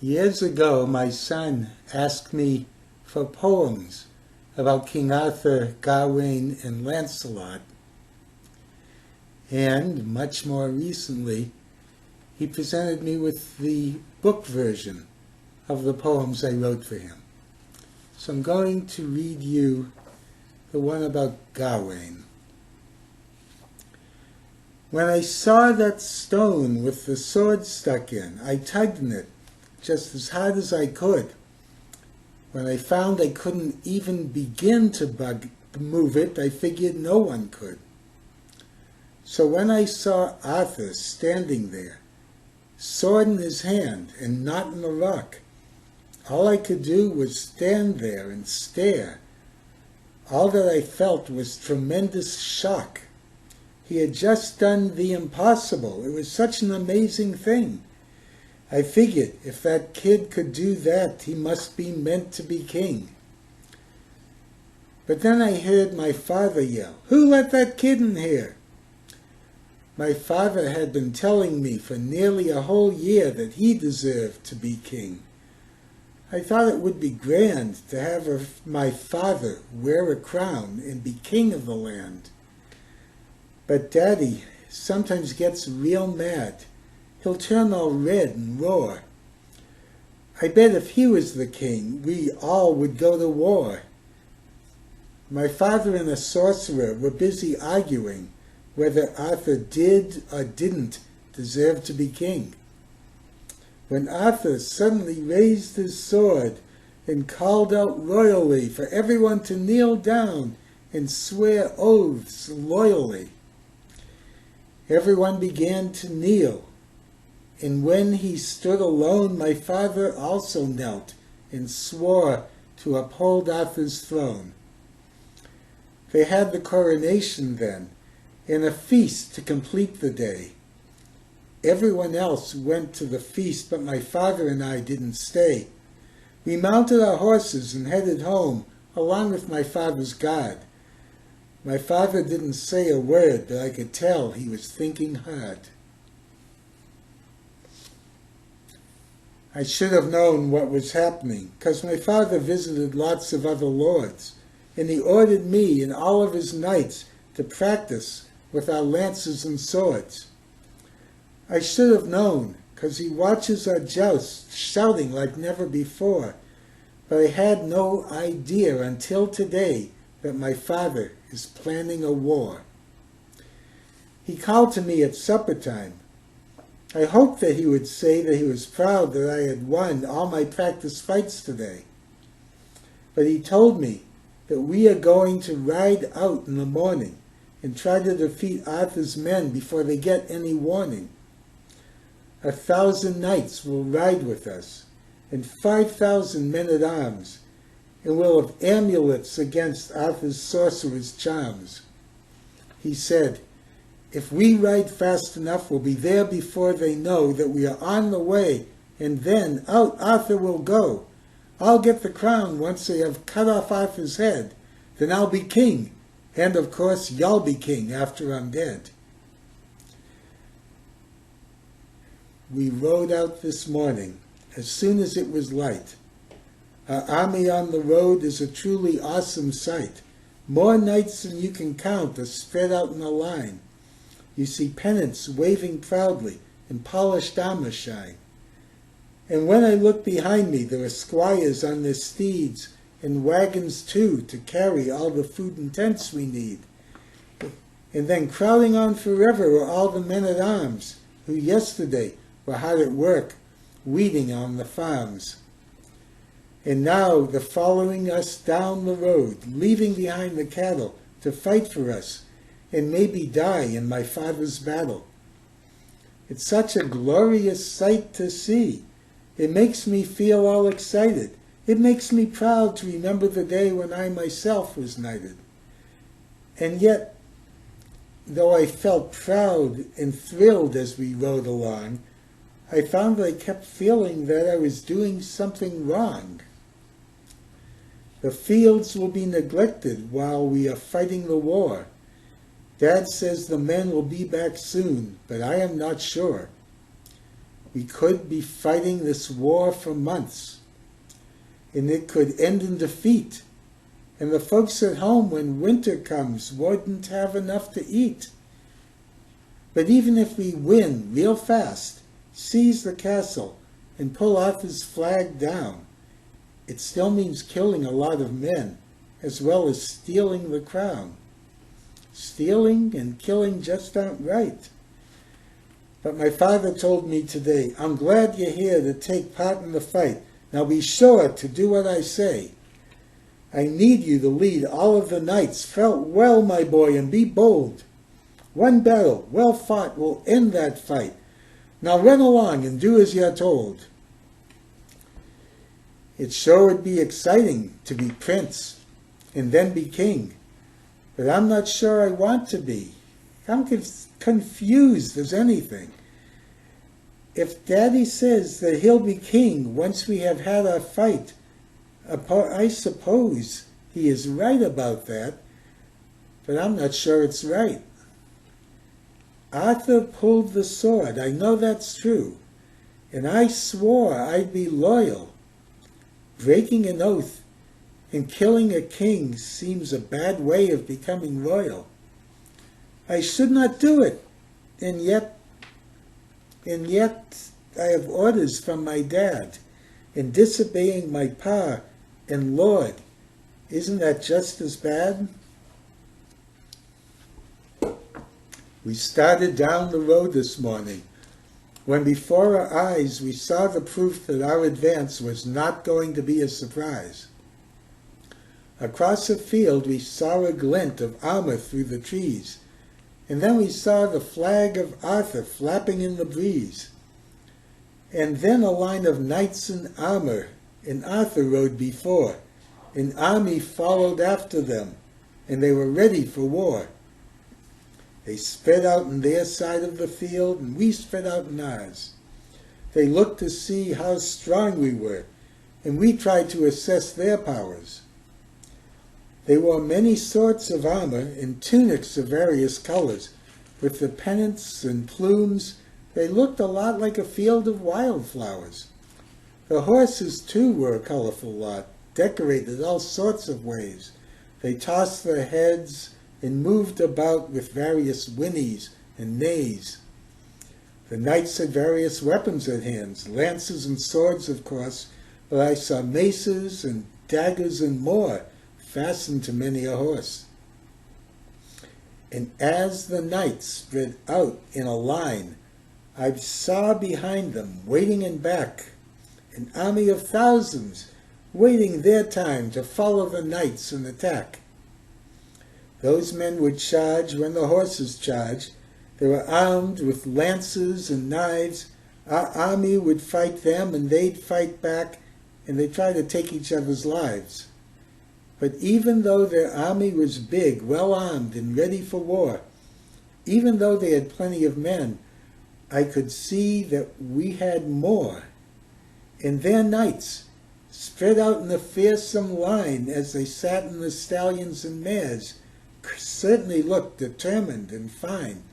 Years ago, my son asked me for poems about King Arthur, Gawain, and Lancelot. And much more recently, he presented me with the book version of the poems I wrote for him. So I'm going to read you the one about Gawain. When I saw that stone with the sword stuck in, I tugged in it just as hard as I could. When I found I couldn't even begin to move it, I figured no one could. So when I saw Arthur standing there, sword in his hand and not in the rock, all I could do was stand there and stare. All that I felt was tremendous shock. He had just done the impossible. It was such an amazing thing. I figured if that kid could do that, he must be meant to be king. But then I heard my father yell, "Who let that kid in here?" My father had been telling me for nearly a whole year that he deserved to be king. I thought it would be grand to have my father wear a crown and be king of the land. But Daddy sometimes gets real mad. He'll turn all red and roar. I bet if he was the king, we all would go to war. My father and a sorcerer were busy arguing whether Arthur did or didn't deserve to be king. When Arthur suddenly raised his sword and called out royally for everyone to kneel down and swear oaths loyally. Everyone began to kneel, and when he stood alone, my father also knelt and swore to uphold Arthur's throne. They had the coronation then, and a feast to complete the day. Everyone else went to the feast, but my father and I didn't stay. We mounted our horses and headed home, along with my father's guard. My father didn't say a word, but I could tell he was thinking hard. I should have known what was happening, because my father visited lots of other lords, and he ordered me and all of his knights to practice with our lances and swords. I should have known, because he watches our jousts shouting like never before, but I had no idea until today that my father is planning a war. He called to me at supper time. I hoped that he would say that he was proud that I had won all my practice fights today. But he told me that we are going to ride out in the morning and try to defeat Arthur's men before they get any warning. 1,000 knights will ride with us, and 5,000 men-at-arms, and we'll have amulets against Arthur's sorcerer's charms. He said, if we ride fast enough, we'll be there before they know that we are on the way, and then out Arthur will go. I'll get the crown once they have cut off Arthur's head. Then I'll be king, and of course y'all be king after I'm dead. We rode out this morning as soon as it was light. Our army on the road is a truly awesome sight. More knights than you can count are spread out in a line. You see pennants waving proudly and polished armor shine. And when I look behind me, there are squires on their steeds and wagons too to carry all the food and tents we need. And then crowding on forever are all the men-at-arms who yesterday were hard at work weeding on the farms. And now they're following us down the road, leaving behind the cattle to fight for us and maybe die in my father's battle. It's such a glorious sight to see. It makes me feel all excited. It makes me proud to remember the day when I myself was knighted. And yet, though I felt proud and thrilled as we rode along, I found that I kept feeling that I was doing something wrong. The fields will be neglected while we are fighting the war. Dad says the men will be back soon, but I am not sure. We could be fighting this war for months, and it could end in defeat. And the folks at home, when winter comes, wouldn't have enough to eat. But even if we win real fast, seize the castle, and pull Arthur's flag down, it still means killing a lot of men, as well as stealing the crown. Stealing and killing just aren't right. But my father told me today, I'm glad you're here to take part in the fight. Now be sure to do what I say. I need you to lead all of the knights. Farewell, my boy, and be bold. One battle, well fought, will end that fight. Now run along and do as you're told. It sure would be exciting to be prince and then be king. But I'm not sure I want to be. I'm confused as anything. If Daddy says that he'll be king once we have had our fight, I suppose he is right about that, but I'm not sure it's right. Arthur pulled the sword, I know that's true, and I swore I'd be loyal. Breaking an oath and killing a king seems a bad way of becoming royal. I should not do it, and yet I have orders from my dad, and disobeying my pa and lord, isn't that just as bad? We started down the road this morning, when before our eyes we saw the proof that our advance was not going to be a surprise. Across a field we saw a glint of armor through the trees, and then we saw the flag of Arthur flapping in the breeze. And then a line of knights in armor, and Arthur rode before. An army followed after them, and they were ready for war. They sped out in their side of the field, and we sped out in ours. They looked to see how strong we were, and we tried to assess their powers. They wore many sorts of armor and tunics of various colors. With the pennants and plumes, they looked a lot like a field of wildflowers. The horses, too, were a colorful lot, decorated all sorts of ways. They tossed their heads and moved about with various whinnies and neighs. The knights had various weapons at hands, lances and swords, of course, but I saw maces and daggers and more, fastened to many a horse. And as the knights spread out in a line, I saw behind them, waiting in back, an army of thousands, waiting their time to follow the knights and attack. Those men would charge when the horses charged. They were armed with lances and knives. Our army would fight them, and they'd fight back, and they'd try to take each other's lives. But even though their army was big, well-armed, and ready for war, even though they had plenty of men, I could see that we had more. And their knights, spread out in a fearsome line as they sat in the stallions and mares, certainly looked determined and fine.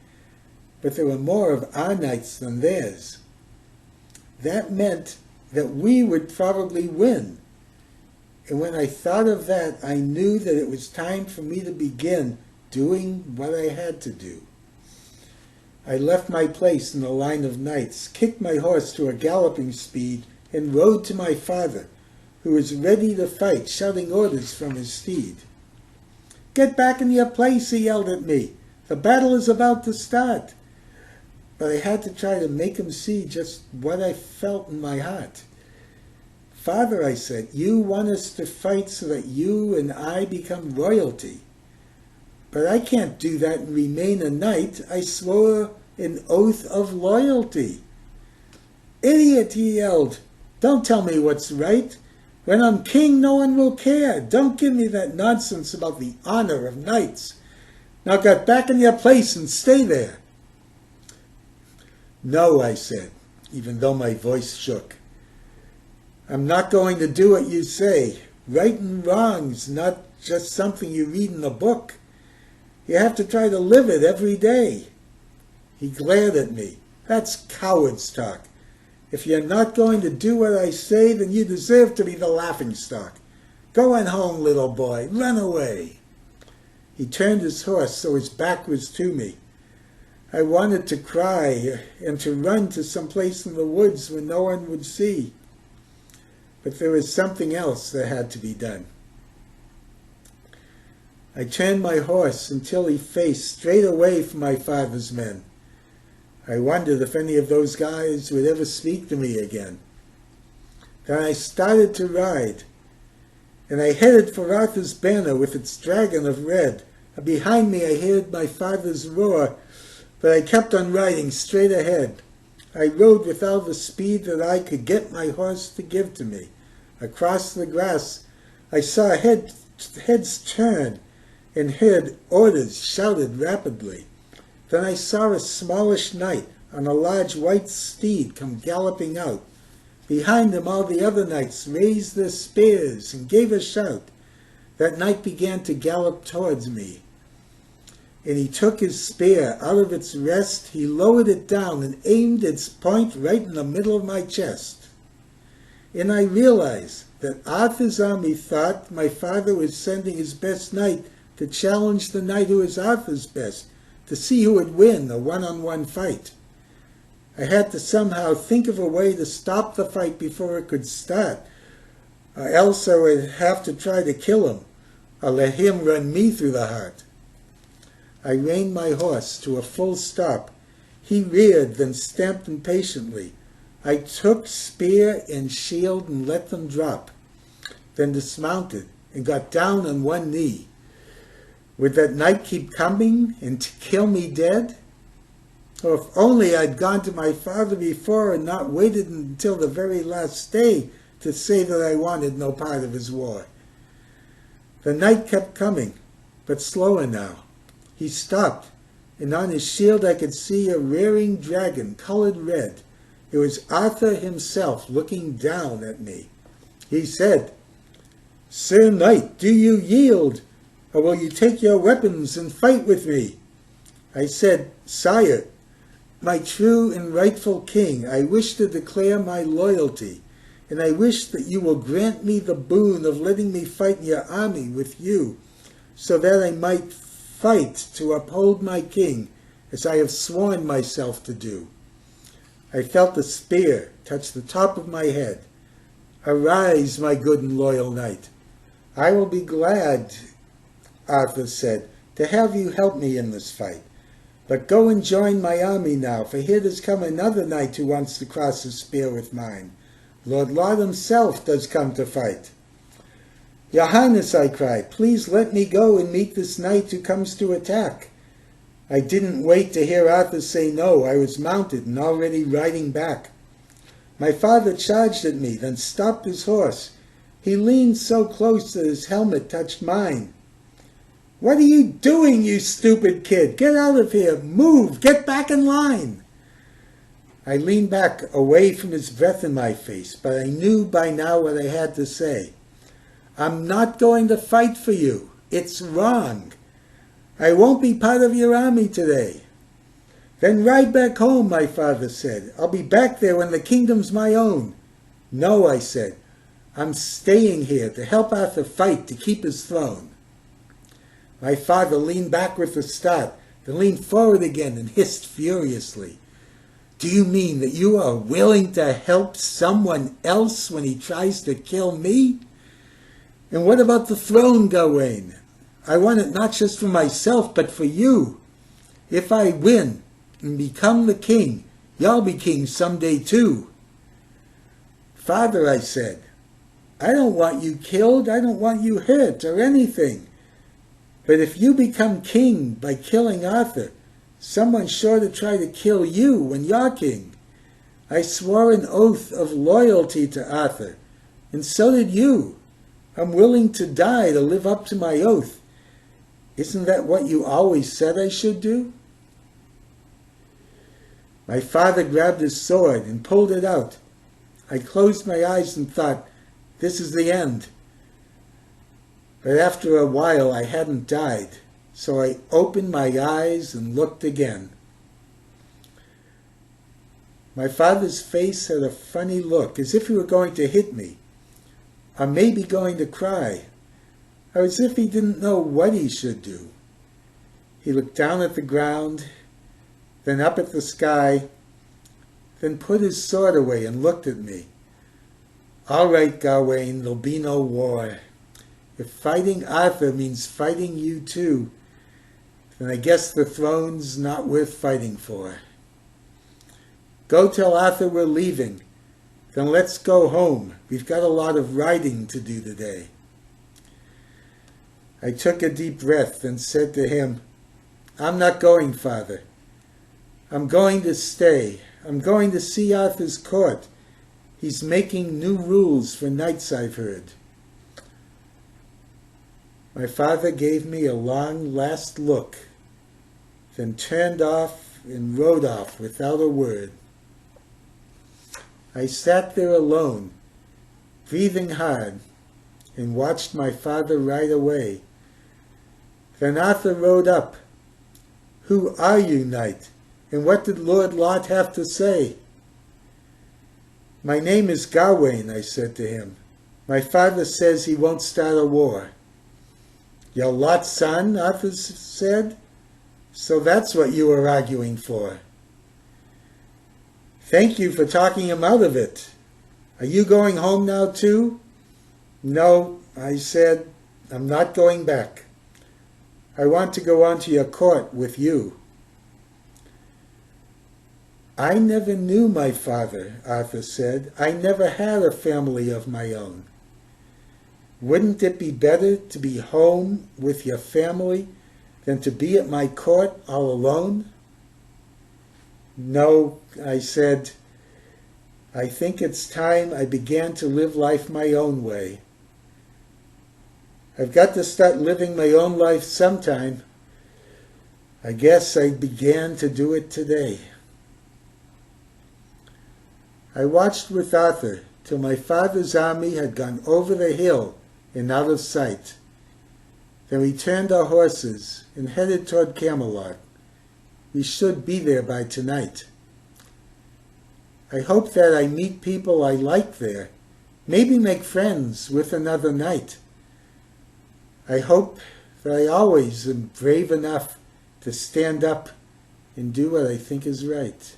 But there were more of our knights than theirs. That meant that we would probably win. And when I thought of that, I knew that it was time for me to begin doing what I had to do. I left my place in the line of knights, kicked my horse to a galloping speed, and rode to my father, who was ready to fight, shouting orders from his steed. "Get back in your place," he yelled at me. "The battle is about to start." But I had to try to make him see just what I felt in my heart. "Father," I said, "you want us to fight so that you and I become royalty. But I can't do that and remain a knight. I swore an oath of loyalty." "Idiot," he yelled. "Don't tell me what's right. When I'm king, no one will care. Don't give me that nonsense about the honor of knights. Now get back in your place and stay there." "No," I said, even though my voice shook. "I'm not going to do what you say. Right and wrong's not just something you read in a book. You have to try to live it every day." He glared at me. "That's coward's talk. If you're not going to do what I say, then you deserve to be the laughingstock. Go on home, little boy. Run away." He turned his horse so his back was to me. I wanted to cry and to run to some place in the woods where no one would see. But there was something else that had to be done. I turned my horse until he faced straight away from my father's men. I wondered if any of those guys would ever speak to me again. Then I started to ride, and I headed for Arthur's banner with its dragon of red. Behind me I heard my father's roar, but I kept on riding straight ahead. I rode with all the speed that I could get my horse to give to me. Across the grass I saw heads turn and heard orders shouted rapidly. Then I saw a smallish knight on a large white steed come galloping out. Behind him all the other knights raised their spears and gave a shout. That knight began to gallop towards me, and he took his spear out of its rest. He lowered it down and aimed its point right in the middle of my chest. And I realized that Arthur's army thought my father was sending his best knight to challenge the knight who was Arthur's best, to see who would win a one-on-one fight. I had to somehow think of a way to stop the fight before it could start, or else I would have to try to kill him, or let him run me through the heart. I reined my horse to a full stop. He reared, then stamped impatiently. I took spear and shield and let them drop, then dismounted and got down on one knee. Would that knight keep coming and to kill me dead? Or if only I'd gone to my father before and not waited until the very last day to say that I wanted no part of his war. The knight kept coming, but slower now. He stopped, and on his shield I could see a rearing dragon colored red. It was Arthur himself looking down at me. He said, "Sir Knight, do you yield, or will you take your weapons and fight with me?" I said, "Sire, my true and rightful king, I wish to declare my loyalty, and I wish that you will grant me the boon of letting me fight in your army with you, so that I might fight to uphold my king, as I have sworn myself to do." I felt the spear touch the top of my head. "Arise, my good and loyal knight. I will be glad," Arthur said, "to have you help me in this fight. But go and join my army now, for here does come another knight who wants to cross his spear with mine. Lord Lot himself does come to fight." "Your Highness," I cried, "please let me go and meet this knight who comes to attack." I didn't wait to hear Arthur say no. I was mounted and already riding back. My father charged at me, then stopped his horse. He leaned so close that his helmet touched mine. "What are you doing, you stupid kid? Get out of here! Move! Get back in line!" I leaned back away from his breath in my face, but I knew by now what I had to say. "I'm not going to fight for you. It's wrong. I won't be part of your army today." "Then ride back home," my father said. "I'll be back there when the kingdom's my own." "No," I said. "I'm staying here to help Arthur fight to keep his throne." My father leaned back with a start, then leaned forward again and hissed furiously. "Do you mean that you are willing to help someone else when he tries to kill me? And what about the throne, Gawain? I want it not just for myself, but for you. If I win and become the king, you'll be king someday too." "Father," I said, "I don't want you killed. I don't want you hurt or anything. But if you become king by killing Arthur, someone's sure to try to kill you when you're king. I swore an oath of loyalty to Arthur, and so did you. I'm willing to die to live up to my oath. Isn't that what you always said I should do?" My father grabbed his sword and pulled it out. I closed my eyes and thought, this is the end. But after a while I hadn't died, so I opened my eyes and looked again. My father's face had a funny look, as if he were going to hit me, or maybe going to cry, or as if he didn't know what he should do. He looked down at the ground, then up at the sky, then put his sword away and looked at me. "All right, Gawain, there'll be no war. If fighting Arthur means fighting you too, then I guess the throne's not worth fighting for. Go tell Arthur we're leaving. Then let's go home. We've got a lot of riding to do today." I took a deep breath and said to him, "I'm not going, Father. I'm going to stay. I'm going to see Arthur's court. He's making new rules for knights, I've heard." My father gave me a long last look, then turned off and rode off without a word. I sat there alone, breathing hard, and watched my father ride away. Then Arthur rode up. "Who are you, knight, and what did Lord Lot have to say?" "My name is Gawain," I said to him. "My father says he won't start a war." "Your Lot's son?" Arthur said. "So that's what you were arguing for." "Thank you for talking him out of it. Are you going home now too?" "No," I said, "I'm not going back. I want to go on to your court with you." "I never knew my father," Arthur said. "I never had a family of my own. Wouldn't it be better to be home with your family than to be at my court all alone?" "No," I said. "I think it's time I began to live life my own way. I've got to start living my own life sometime. I guess I began to do it today." I watched with Arthur till my father's army had gone over the hill and out of sight. Then we turned our horses and headed toward Camelot. We should be there by tonight. I hope that I meet people I like there, maybe make friends with another knight. I hope that I always am brave enough to stand up and do what I think is right.